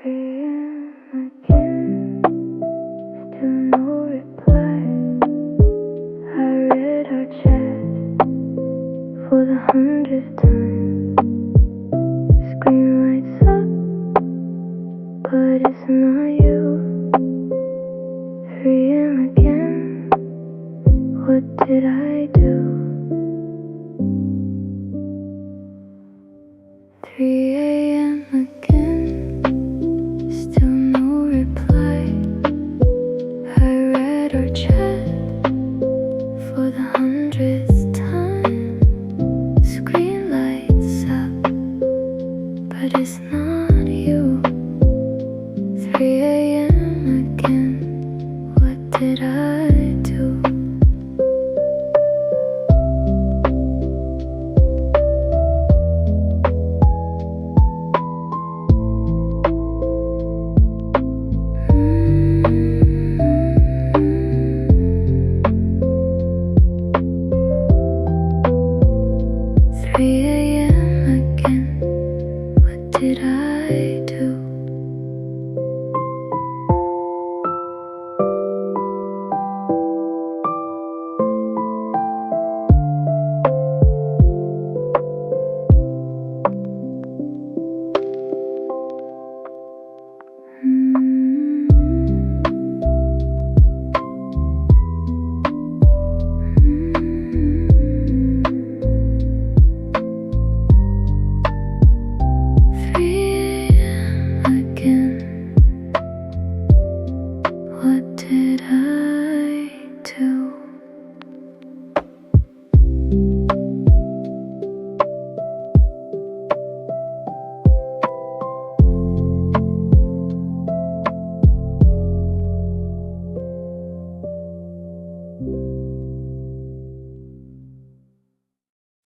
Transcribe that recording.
3 a.m. again, still no reply. I read our chat for the 100th time. Screen lights up, but it's not you. 3 a.m. again, what did I do? 3 a.m. again, still no reply. I read our chat for the 100th time. Screen lights up, but it's not you. 3 a.m. again, what did I do? 3 a.m. again, what did I do?